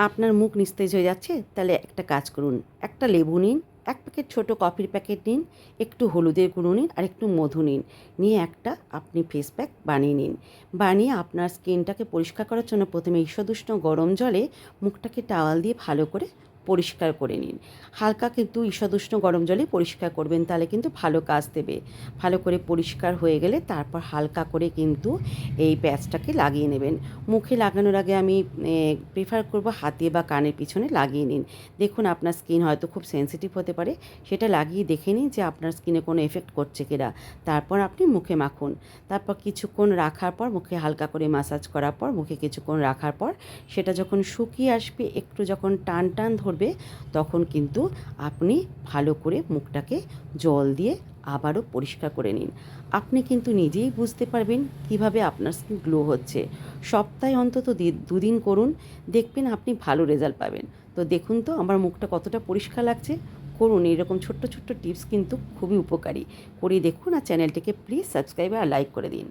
আপনার মুখ নিস্তেজ হয়ে যাচ্ছে, তাহলে একটা কাজ করুন, একটা লেবু নিন, এক প্যাকেট ছোটো কফির প্যাকেট নিন, একটু হলুদের গুঁড়ো নিন আর একটু মধু নিন, নিয়ে একটা আপনি ফেস প্যাক বানিয়ে নিন। বানিয়ে আপনার স্কিনটাকে পরিষ্কার করার জন্য প্রথমে ঈষদুষ্ণ গরম জলে মুখটাকে টাওয়াল দিয়ে ভালো করে পরিষ্কার করে নিন। হালকা কিন্তু ঈষদুষ্ণ গরম জলে পরিষ্কার করবেন, তাহলে কিন্তু ভালো কাজ দেবে। ভালো করে পরিষ্কার হয়ে গেলে তারপর হালকা করে কিন্তু এই প্যাচটাকে লাগিয়ে নেবেন। মুখে লাগানোর আগে আমি প্রেফার করব হাতে বা কানের পিছনে লাগিয়ে নিন। দেখুন আপনার স্কিন হয়তো খুব সেনসিটিভ হতে পারে, সেটা লাগিয়ে দেখে নিন যে আপনার স্কিনে কোনো এফেক্ট করছে কিনা। তারপর আপনি মুখে মাখুন। তারপর কিছুক্ষণ রাখার পর মুখে হালকা করে ম্যাসাজ করার পর মুখে কিছুক্ষণ রাখার পর সেটা যখন শুকিয়ে আসবে, একটু যখন টান টান ধরবে, তখন কিন্তু আপনি ভালো করে মুখটাকে জল দিয়ে আবারও পরিষ্কার করে নিন। আপনি কিন্তু নিজেই বুঝতে পারবেন কিভাবে আপনার স্কিন গ্লো হচ্ছে। সপ্তাহে অন্তত 2 দিন করুন, দেখবেন আপনি ভালো রেজাল্ট পাবেন। তো দেখুন তো আমার মুখটা কতটা পরিষ্কার লাগছে। করুন, এরকম ছোট্ট ছোট্ট টিপস কিন্তু খুবই উপকারী। করে দেখুন আর চ্যানেলটিকে প্লিজ সাবস্ক্রাইব আর লাইক করে দিন।